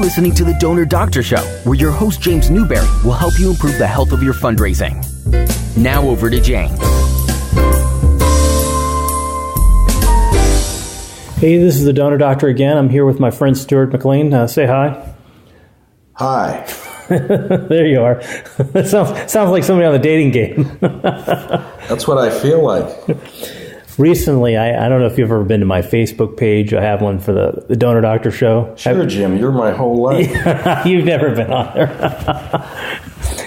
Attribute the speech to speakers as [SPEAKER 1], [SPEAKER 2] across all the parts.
[SPEAKER 1] listening to The Donor Doctor Show, where your host James Newberry will help you improve the health of your fundraising. Now over to James.
[SPEAKER 2] Hey, this is The Donor Doctor again. I'm here with my friend Stuart MacLean. Say hi.
[SPEAKER 3] Hi.
[SPEAKER 2] There you are. sounds like somebody on the dating game.
[SPEAKER 3] That's what I feel like.
[SPEAKER 2] Recently, I don't know if you've ever been to my Facebook page. I have one for the Donor Doctor Show.
[SPEAKER 3] Sure, Jim. You're my whole life.
[SPEAKER 2] You've never been on there.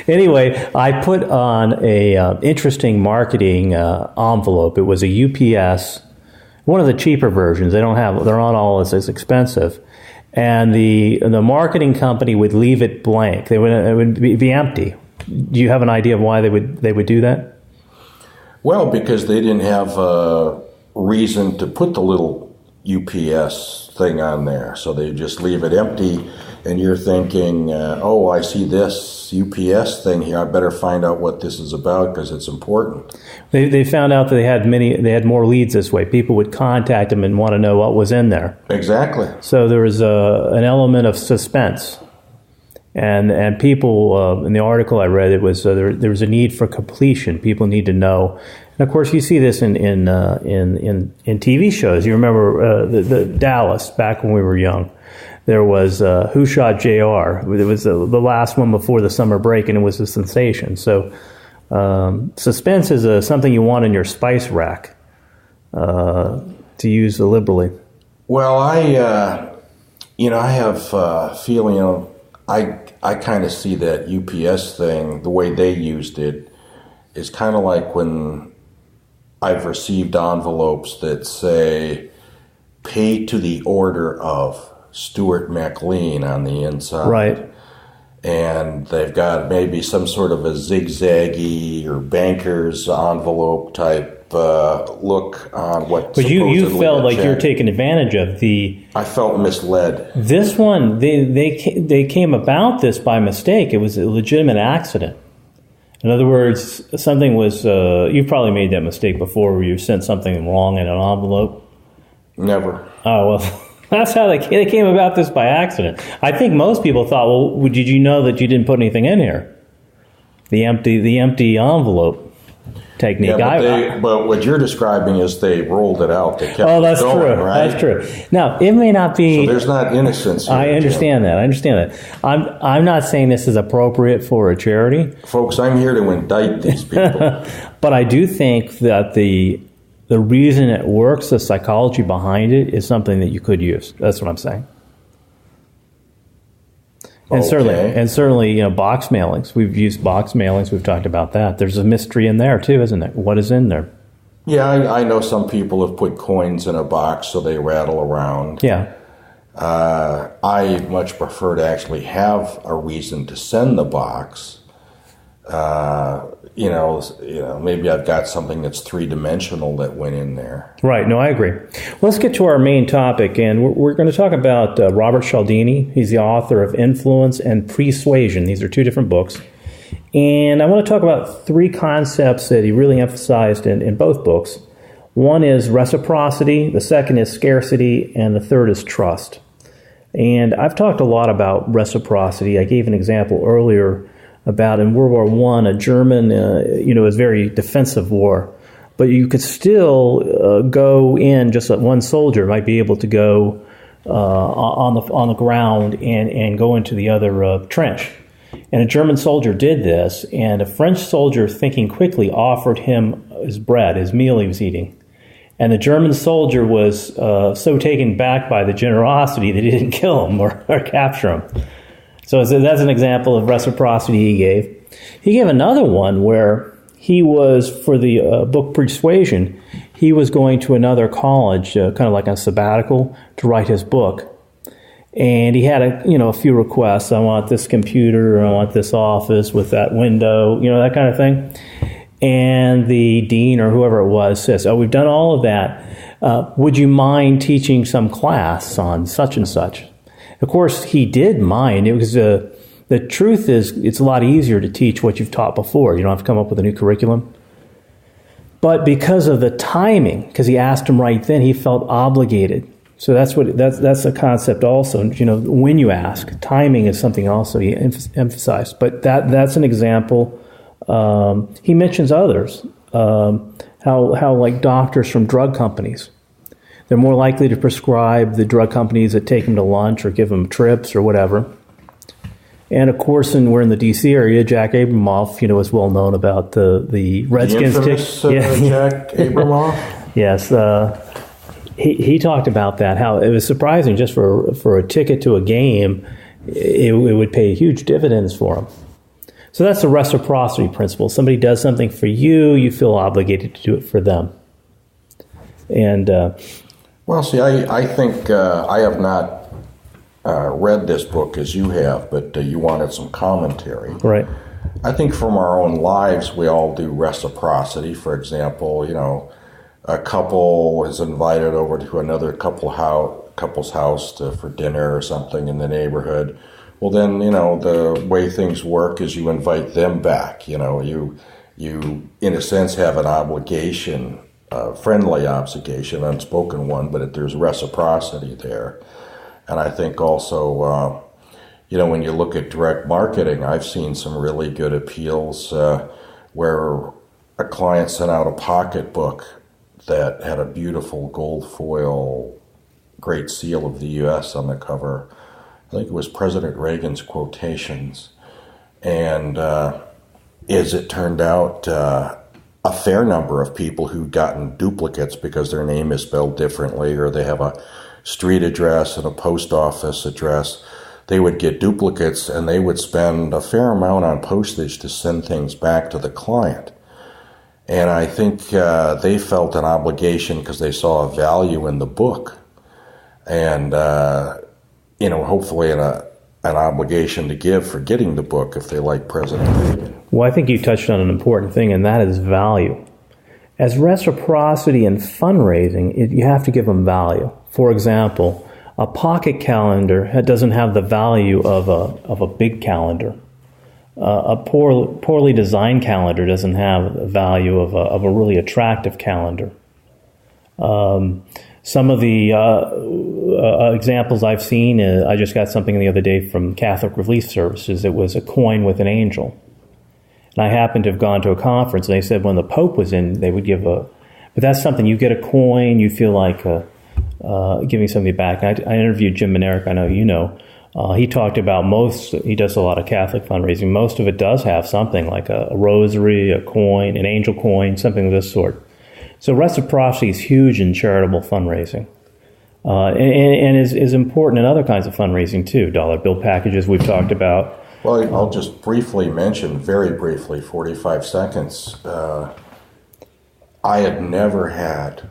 [SPEAKER 2] Anyway, I put on a interesting marketing envelope. It was a UPS, one of the cheaper versions. They're not all as expensive. And the marketing company would leave it blank. It would be empty. Do you have an idea of why they would do that?
[SPEAKER 3] Well, because they didn't have a reason to put the little UPS thing on there. So they just leave it empty, and you're thinking, oh, I see this UPS thing here. I better find out what this is about because it's important.
[SPEAKER 2] They found out that they had more leads this way. People would contact them and want to know what was in there.
[SPEAKER 3] Exactly.
[SPEAKER 2] So there was an element of suspense. And people, in the article I read, it was there was a need for completion. People need to know. And of course, you see this in TV shows. You remember the Dallas back when we were young. There was Who Shot JR. It was the last one before the summer break, and it was a sensation. So suspense is something you want in your spice rack to use liberally.
[SPEAKER 3] Well, I have a feeling. I kind of see that UPS thing, the way they used it, is kind of like when I've received envelopes that say, pay to the order of Stuart MacLean on the inside.
[SPEAKER 2] Right.
[SPEAKER 3] And they've got maybe some sort of a zigzaggy or banker's envelope type look on what.
[SPEAKER 2] But you felt like you were taking advantage of the.
[SPEAKER 3] I felt misled.
[SPEAKER 2] This one, they came about this by mistake. It was a legitimate accident. In other words, something was. You've probably made that mistake before, where you sent something wrong in an envelope.
[SPEAKER 3] Never.
[SPEAKER 2] Oh well. That's how they came about this by accident. I think most people thought, well, did you know that you didn't put anything in here? The empty envelope technique.
[SPEAKER 3] Yeah, but what you're describing is they rolled it out. They kept
[SPEAKER 2] that's
[SPEAKER 3] it going,
[SPEAKER 2] true.
[SPEAKER 3] Right?
[SPEAKER 2] That's true. Now, it may not be.
[SPEAKER 3] So there's not innocence here,
[SPEAKER 2] I understand
[SPEAKER 3] Jim.
[SPEAKER 2] that. I understand that. I'm not saying this is appropriate for a charity.
[SPEAKER 3] Folks, I'm here to indict these people.
[SPEAKER 2] But I do think that the reason it works, the psychology behind it, is something that you could use. That's what I'm saying. And certainly, box mailings. We've used box mailings. We've talked about that. There's a mystery in there too, isn't there? What is in there?
[SPEAKER 3] Yeah, I know some people have put coins in a box so they rattle around.
[SPEAKER 2] Yeah.
[SPEAKER 3] I much prefer to actually have a reason to send the box. Maybe I've got something that's three-dimensional that went in there.
[SPEAKER 2] Right. No, I agree. Let's get to our main topic, and we're going to talk about Robert Cialdini. He's the author of Influence and Persuasion. These are two different books. And I want to talk about three concepts that he really emphasized in both books. One is reciprocity, the second is scarcity, and the third is trust. And I've talked a lot about reciprocity. I gave an example earlier about in World War I, a German, it was a very defensive war. But you could still go in, just like one soldier might be able to go on the ground and go into the other trench. And a German soldier did this, and a French soldier, thinking quickly, offered him his bread, his meal he was eating. And the German soldier was so taken back by the generosity that he didn't kill him or capture him. So that's an example of reciprocity he gave. He gave another one where he was, for the book Presuasion, he was going to another college, kind of like a sabbatical, to write his book. And he had a few requests. I want this computer, I want this office with that window, that kind of thing. And the dean or whoever it was says, "Oh, we've done all of that. Would you mind teaching some class on such and such?" Of course, he did mind. It was the truth is, it's a lot easier to teach what you've taught before. You don't have to come up with a new curriculum. But because of the timing, because he asked him right then, he felt obligated So that's a concept also. When you ask, timing is something also he emphasized. But that's an example. He mentions others. How like doctors from drug companies, they're more likely to prescribe the drug companies that take them to lunch or give them trips or whatever. And of course, we're in the D.C. area. Jack Abramoff, is well known about the Redskins.
[SPEAKER 3] The infamous Jack Abramoff.
[SPEAKER 2] Yes, he talked about that. How it was surprising just for a ticket to a game, it would pay huge dividends for him. So that's the reciprocity principle. Somebody does something for you, you feel obligated to do it for them. And
[SPEAKER 3] well, see, I think I have not read this book as you have, but you wanted some commentary.
[SPEAKER 2] Right.
[SPEAKER 3] I think from our own lives, we all do reciprocity. For example, a couple is invited over to another couple's house for dinner or something in the neighborhood. Well, then, the way things work is you invite them back. You in a sense have an obligation, a friendly obligation, unspoken one, but there's reciprocity there. And I think also, when you look at direct marketing, I've seen some really good appeals where a client sent out a pocketbook that had a beautiful gold foil Great Seal of the U.S. on the cover. I think it was President Reagan's quotations. And as it turned out, a fair number of people who'd gotten duplicates because their name is spelled differently or they have a street address and a post office address, they would get duplicates and they would spend a fair amount on postage to send things back to the client. And I think they felt an obligation because they saw a value in the book. And, hopefully an obligation to give for getting the book if they like President Reagan.
[SPEAKER 2] Well, I think you touched on an important thing, and that is value. As reciprocity and fundraising, you have to give them value. For example, a pocket calendar doesn't have the value of a big calendar. A poorly designed calendar doesn't have the value of a really attractive calendar. Some of the examples I've seen, I just got something the other day from Catholic Relief Services. It was a coin with an angel. And I happened to have gone to a conference, and they said when the Pope was in, they would give but that's something, you get a coin, you feel like giving something back. I interviewed Jim Manerick, I know you know. He talked about he does a lot of Catholic fundraising. Most of it does have something like a rosary, a coin, an angel coin, something of this sort. So reciprocity is huge in charitable fundraising. And is important in other kinds of fundraising too. Dollar bill packages we've talked about.
[SPEAKER 3] Well, I'll just briefly mention, very briefly, 45 seconds. I had never had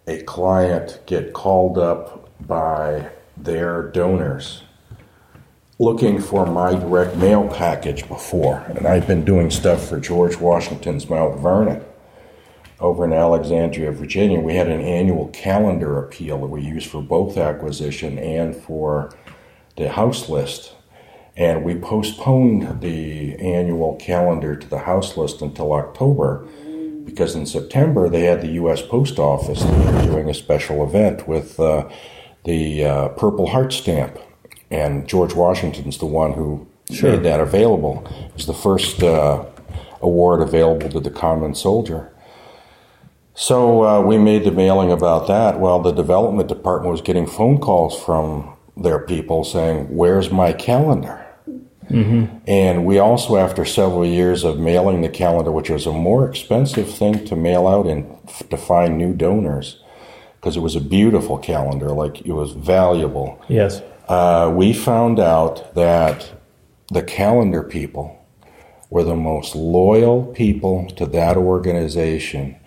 [SPEAKER 3] a client get called up by their donors looking for my direct mail package before. And I've been doing stuff for George Washington's Mount Vernon over in Alexandria, Virginia. We had an annual calendar appeal that we used for both acquisition and for the house list. And we postponed the annual calendar to the house list until October because in September they had the U.S. Post Office doing a special event with the Purple Heart stamp. And George Washington's the one who made that available. It was the first award available to the common soldier. So we made the mailing about that. Well, the development department was getting phone calls from their people saying, "Where's my calendar?" Mm-hmm. And we also, after several years of mailing the calendar, which was a more expensive thing to mail out and to find new donors, because it was a beautiful calendar, like it was valuable.
[SPEAKER 2] Yes.
[SPEAKER 3] We found out that the calendar people were the most loyal people to that organization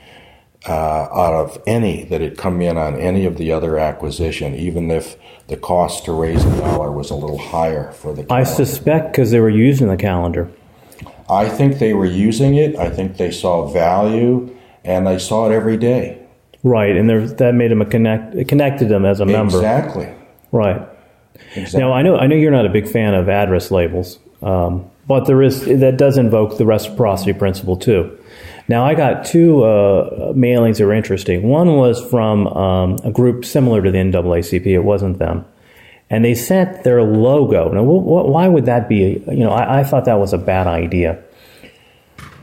[SPEAKER 3] out of any that had come in on any of the other acquisition, even if the cost to raise $1 was a little higher for the calendar.
[SPEAKER 2] I suspect because they were using the calendar.
[SPEAKER 3] I think they were using it. I think they saw value, and they saw it every day.
[SPEAKER 2] Right, and that made them it connected them as a member.
[SPEAKER 3] Exactly.
[SPEAKER 2] Right.
[SPEAKER 3] Exactly.
[SPEAKER 2] Now, I know you're not a big fan of address labels, but that does invoke the reciprocity principle too. Now, I got two mailings that were interesting. One was from a group similar to the NAACP. It wasn't them. And they sent their logo. Now, why would that be? I thought that was a bad idea.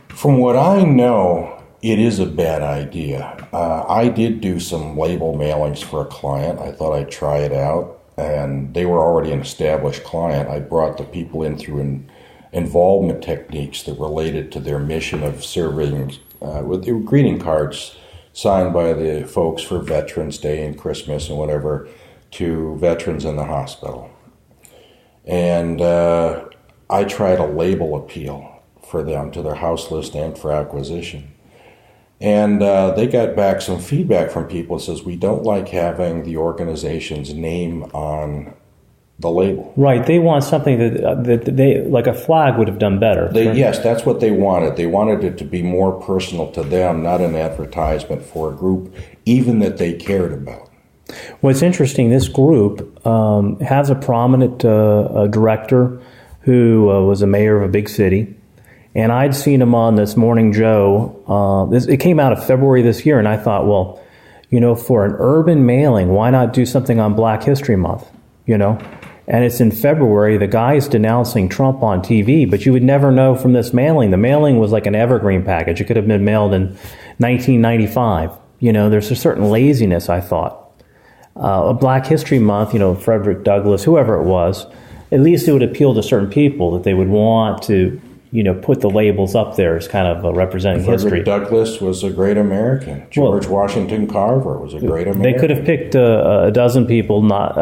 [SPEAKER 3] From what I know, it is a bad idea. I did do some label mailings for a client. I thought I'd try it out, and they were already an established client. I brought the people in through involvement techniques that related to their mission of serving with the greeting cards signed by the folks for Veterans Day and Christmas and whatever to veterans in the hospital. And I tried a label appeal for them to their house list and for acquisition. And they got back some feedback from people that says, we don't like having the organization's name on the label.
[SPEAKER 2] Right. They want something that they, like a flag would have done better.
[SPEAKER 3] Yes, that's what they wanted. They wanted it to be more personal to them, not an advertisement for a group, even that they cared about.
[SPEAKER 2] What's interesting, this group has a prominent director who was a mayor of a big city. And I'd seen him on This Morning Joe. It came out of February this year, and I thought, well, for an urban mailing, why not do something on Black History Month, And it's in February. The guy's denouncing Trump on TV, but you would never know from this mailing. The mailing was like an evergreen package. It could have been mailed in 1995. There's a certain laziness, I thought. A Black History Month, Frederick Douglass, whoever it was, at least it would appeal to certain people that they would want to put the labels up there as kind of representing history.
[SPEAKER 3] Frederick Douglass was a great American. George Washington Carver was a great American.
[SPEAKER 2] They could have picked a dozen people not,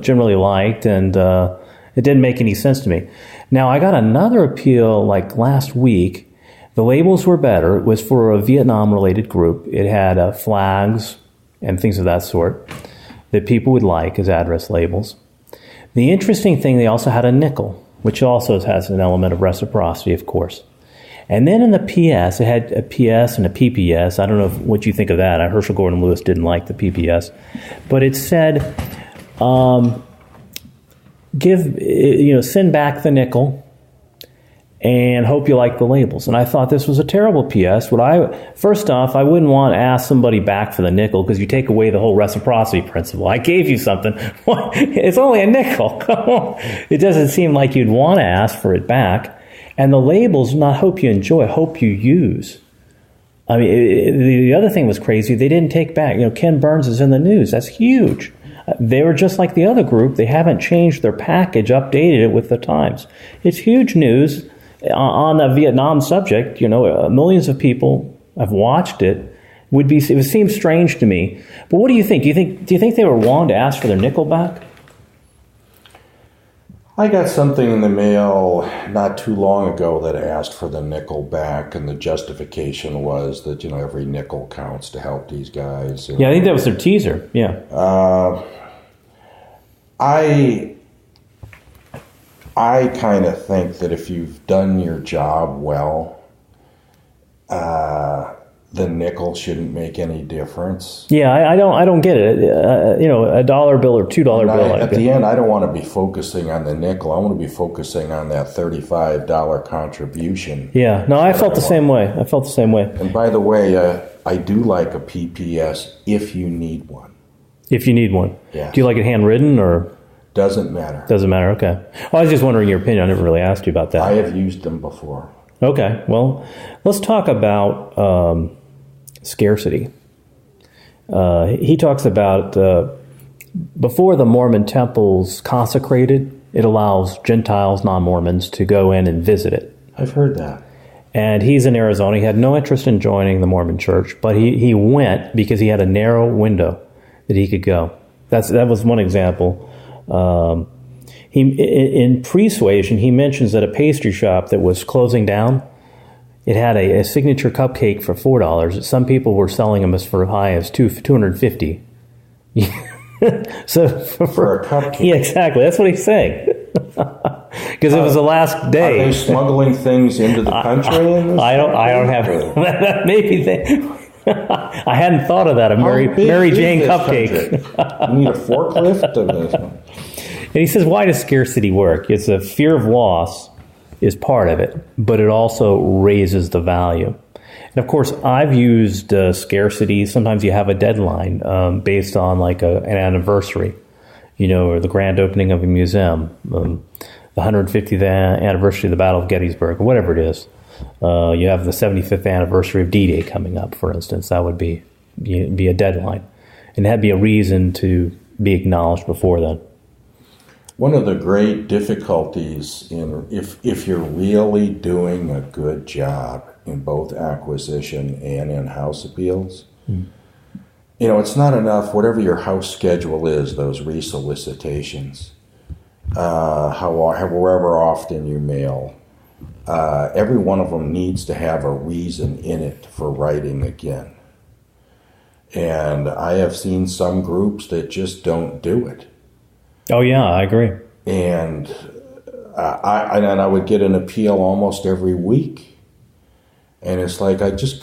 [SPEAKER 2] generally liked, and it didn't make any sense to me. Now, I got another appeal like last week. The labels were better. It was for a Vietnam-related group. It had flags and things of that sort that people would like as address labels. The interesting thing, they also had a nickel, which also has an element of reciprocity, of course. And then in the PS, it had a PS and a PPS. I don't know what you think of that. Herschel Gordon Lewis didn't like the PPS. But it said, send back the nickel and hope you like the labels. And I thought this was a terrible PS. First off, I wouldn't want to ask somebody back for the nickel because you take away the whole reciprocity principle. I gave you something. It's only a nickel. Come on. It doesn't seem like you'd want to ask for it back. And the labels, not hope you enjoy, hope you use. I mean, the other thing was crazy. They didn't take back. Ken Burns is in the news. That's huge. They were just like the other group. They haven't changed their package, updated it with the times. It's huge news. On the Vietnam subject, millions of people have watched it. It would seem strange to me. But what do you think? Do you think they were wrong to ask for their nickel back?
[SPEAKER 3] I got something in the mail not too long ago that asked for the nickel back, and the justification was that every nickel counts to help these guys.
[SPEAKER 2] Yeah, I think that was their teaser. Yeah.
[SPEAKER 3] I kind of think that if you've done your job well, the nickel shouldn't make any difference.
[SPEAKER 2] Yeah, I don't get it. $1 bill or $2 bill.
[SPEAKER 3] At the end, I don't want to be focusing on the nickel. I want to be focusing on that $35 contribution.
[SPEAKER 2] Yeah, no, I felt the same way.
[SPEAKER 3] And by the way, I do like a PPS if you need one.
[SPEAKER 2] If you need one.
[SPEAKER 3] Yeah.
[SPEAKER 2] Do you like it handwritten or?
[SPEAKER 3] Doesn't matter.
[SPEAKER 2] Doesn't matter, okay. Well, I was just wondering your opinion. I never really asked you about that.
[SPEAKER 3] I have used them before.
[SPEAKER 2] Okay, well, let's talk about scarcity. He talks about before the Mormon temple's consecrated, it allows Gentiles, non-Mormons, to go in and visit it.
[SPEAKER 3] I've heard that.
[SPEAKER 2] And he's in Arizona. He had no interest in joining the Mormon church, but he went because he had a narrow window that he could go. That was one example. In Presuasion, he mentions that a pastry shop that was closing down, it had a signature cupcake for $4. Some people were selling them as for high as $250. So
[SPEAKER 3] for a cupcake,
[SPEAKER 2] yeah, exactly. That's what he's saying. Because it was the last day.
[SPEAKER 3] Are they smuggling things into the country?
[SPEAKER 2] I don't have that. Maybe they. I hadn't thought of that. A Mary Jane cupcake.
[SPEAKER 3] You need a forklift of this one.
[SPEAKER 2] And he says, why does scarcity work? It's a fear of loss is part of it, but it also raises the value. Of course, I've used Scarcity. Sometimes you have a deadline based on like an anniversary, or the grand opening of a museum, the 150th anniversary of the Battle of Gettysburg, or whatever it is. You have the 75th anniversary of D-Day coming up, for instance. That would be a deadline. And that'd be a reason to be acknowledged before then.
[SPEAKER 3] One of the great difficulties if you're really doing a good job in both acquisition and in-house appeals, it's not enough, whatever your house schedule is, those resolicitations, however often you mail, every one of them needs to have a reason in it for writing again. And I have seen some groups that just don't do it.
[SPEAKER 2] Oh, yeah, I agree.
[SPEAKER 3] And I would get an appeal almost every week. And it's like, I just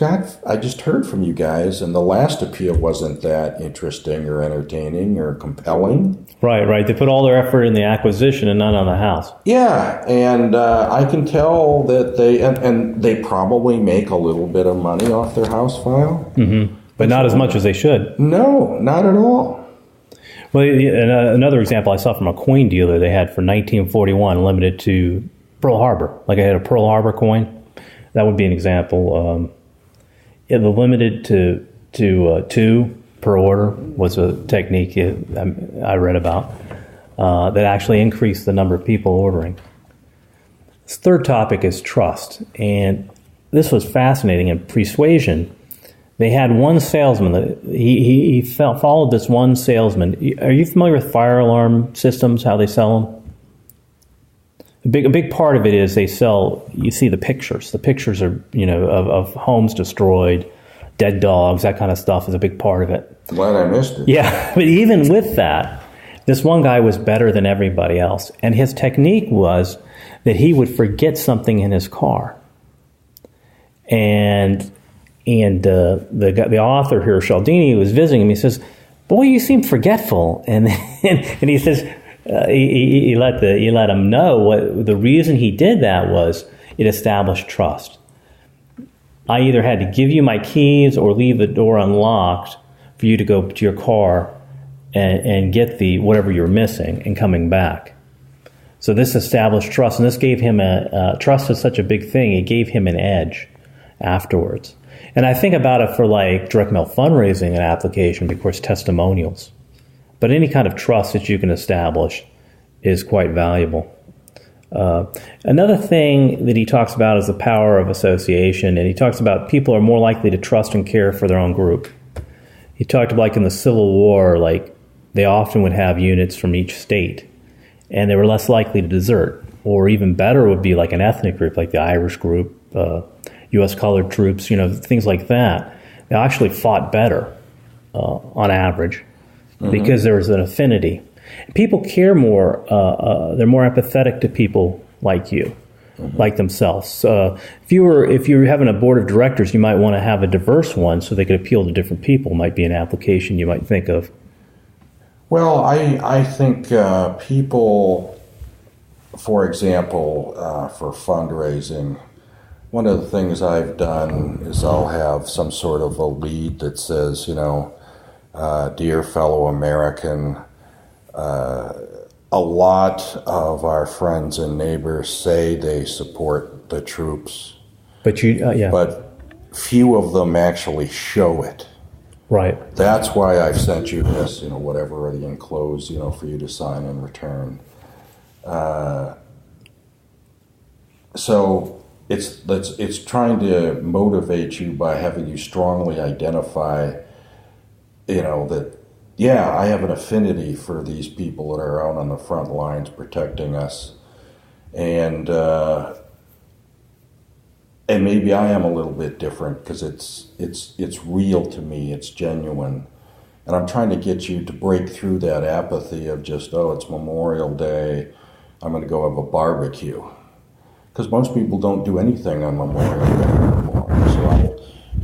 [SPEAKER 3] heard from you guys, and the last appeal wasn't that interesting or entertaining or compelling.
[SPEAKER 2] Right. They put all their effort in the acquisition and none on the house.
[SPEAKER 3] Yeah, and I can tell that they probably make a little bit of money off their house file.
[SPEAKER 2] Mm-hmm. But not as much as they should.
[SPEAKER 3] No, not at all.
[SPEAKER 2] Well, another example I saw from a coin dealer they had for 1941, limited to Pearl Harbor. Like I had a Pearl Harbor coin. That would be an example. The limited to 2 per order was a technique I read about that actually increased the number of people ordering. This third topic is trust. And this was fascinating. In Persuasion, they had one salesman that he followed this one salesman. Are you familiar with fire alarm systems, how they sell them? A big part of it is they sell, you see the pictures. The pictures are, of homes destroyed, dead dogs, that kind of stuff is a big part of it.
[SPEAKER 3] Glad I missed it.
[SPEAKER 2] Yeah, but even with that, this one guy was better than everybody else. And his technique was that he would forget something in his car. And the author here, Cialdini, was visiting him. He says, "Boy, you seem forgetful." And he says, he let him know what the reason he did that was it established trust. I either had to give you my keys or leave the door unlocked for you to go to your car and get the whatever you're missing and coming back. So this established trust, and this gave him trust is such a big thing. It gave him an edge afterwards. And I think about it for like direct mail fundraising and application, because testimonials. But any kind of trust that you can establish is quite valuable. Another thing that he talks about is the power of association, and he talks about people are more likely to trust and care for their own group. He talked about like in the Civil War, like they often would have units from each state, and they were less likely to desert. Or even better would be like an ethnic group, like the Irish group, U.S. colored troops, things like that. They actually fought better on average because there was an affinity. People care more. They're more empathetic to people like you, like themselves. If you're having a board of directors, you might want to have a diverse one so they could appeal to different people. Might be an application you might think of.
[SPEAKER 3] Well, I think people, for example, for fundraising, one of the things I've done is I'll have some sort of a lead that says, dear fellow American, a lot of our friends and neighbors say they support the troops, but few of them actually show it.
[SPEAKER 2] Right.
[SPEAKER 3] That's why I've sent you this, whatever the enclosed, for you to sign and return. So it's trying to motivate you by having you strongly identify, that, yeah, I have an affinity for these people that are out on the front lines protecting us. And maybe I am a little bit different because it's real to me, it's genuine. And I'm trying to get you to break through that apathy of just, it's Memorial Day, I'm going to go have a barbecue. Because most people don't do anything on Memorial Day anymore. So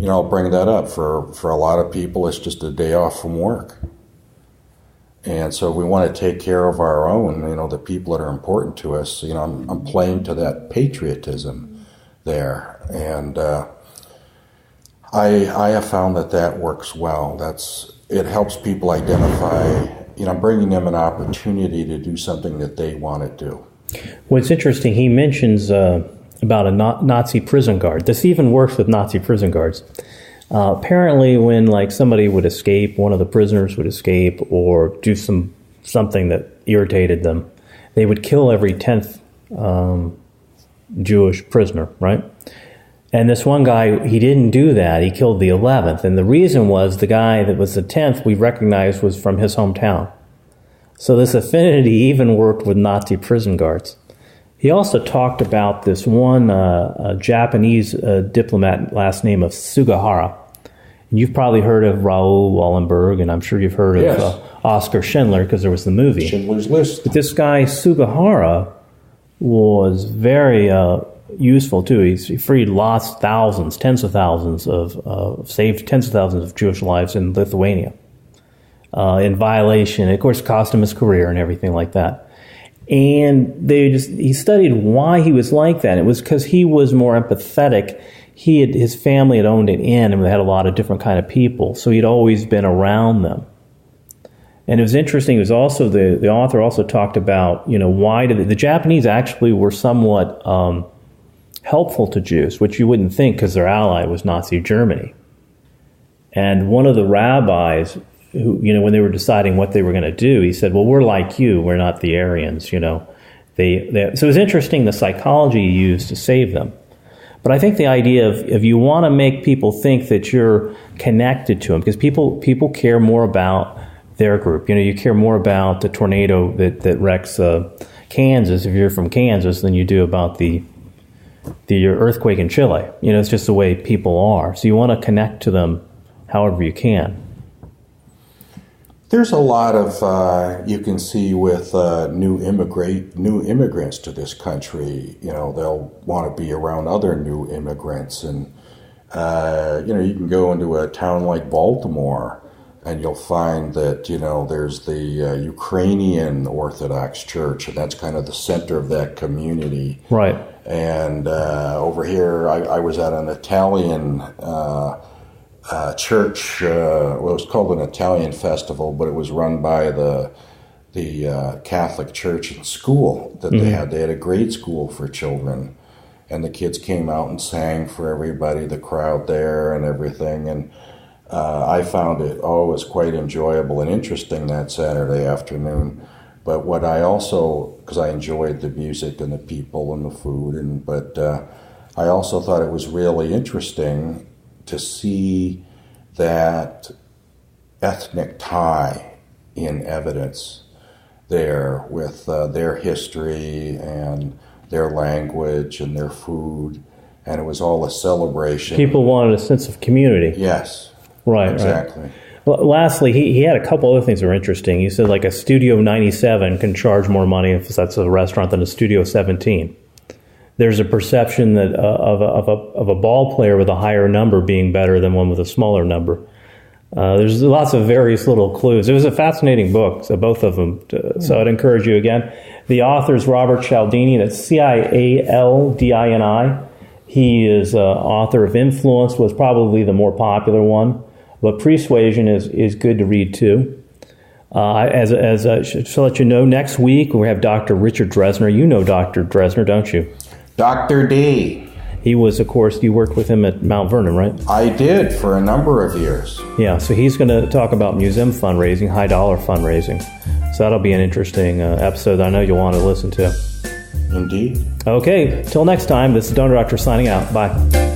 [SPEAKER 3] I'll bring that up. For a lot of people, it's just a day off from work. And so we want to take care of our own, the people that are important to us. I'm playing to that patriotism there. And I have found that works well. It helps people identify, bringing them an opportunity to do something that they want to do.
[SPEAKER 2] What's interesting, he mentions about a Nazi prison guard. This even works with Nazi prison guards. Apparently, when somebody would escape, one of the prisoners would escape or do something that irritated them, they would kill every 10th Jewish prisoner, right? And this one guy, he didn't do that. He killed the 11th. And the reason was the guy that was the 10th we recognized was from his hometown. So this affinity even worked with Nazi prison guards. He also talked about this one Japanese diplomat, last name of Sugihara. And you've probably heard of Raoul Wallenberg, and I'm sure you've heard of Oskar Schindler, because there was the movie.
[SPEAKER 3] Schindler's List.
[SPEAKER 2] But this guy, Sugihara, was very useful too. He freed thousands, tens of thousands saved tens of thousands of Jewish lives in Lithuania. In violation, it of course cost him his career and everything like that. And he studied why he was like that. It was because he was more empathetic. His family had owned an inn and they had a lot of different kind of people, so he'd always been around them. And it was interesting. It was also the author also talked about why the Japanese actually were somewhat helpful to Jews, which you wouldn't think because their ally was Nazi Germany. And one of the rabbis, who when they were deciding what they were going to do, he said, "Well, we're like you. We're not the Aryans." So it was interesting the psychology he used to save them. But I think the idea of if you want to make people think that you're connected to them, because people care more about their group. You care more about the tornado that wrecks Kansas, if you're from Kansas, than you do about the earthquake in Chile. It's just the way people are. So you want to connect to them however you can.
[SPEAKER 3] There's a lot of you can see with new immigrants to this country. They'll want to be around other new immigrants, and you can go into a town like Baltimore, and you'll find that there's the Ukrainian Orthodox Church, and that's kind of the center of that community.
[SPEAKER 2] Right.
[SPEAKER 3] And over here, I was at an Italian church. Well, it was called an Italian festival, but it was run by the Catholic Church and school that they had. They had a grade school for children, and the kids came out and sang for everybody, the crowd there and everything. And I found it was quite enjoyable and interesting that Saturday afternoon. But what I also, because I enjoyed the music and the people and the food, but I also thought it was really interesting to see that ethnic tie in evidence there with their history and their language and their food, and it was all a celebration.
[SPEAKER 2] People wanted a sense of community.
[SPEAKER 3] Yes.
[SPEAKER 2] Right,
[SPEAKER 3] exactly.
[SPEAKER 2] Right. Well, lastly, he had a couple other things that were interesting. He said a Studio 97 can charge more money if that's a restaurant than a Studio 17. There's a perception that of a ball player with a higher number being better than one with a smaller number. There's lots of various little clues. It was a fascinating book, so both of them. So I'd encourage you again. The author is Robert Cialdini. That's Cialdini. He is author of Influence, was probably the more popular one. But Persuasion is good to read too. As I should let you know, next week we have Dr. Richard Dresner. You know Dr. Dresner, don't you?
[SPEAKER 3] Dr. D.
[SPEAKER 2] He was, of course, you worked with him at Mount Vernon, right?
[SPEAKER 3] I did for a number of years.
[SPEAKER 2] Yeah, so he's going to talk about museum fundraising, high dollar fundraising. So that'll be an interesting episode I know you'll want to listen to.
[SPEAKER 3] Indeed.
[SPEAKER 2] Okay, till next time, this is Donor Doctor signing out. Bye.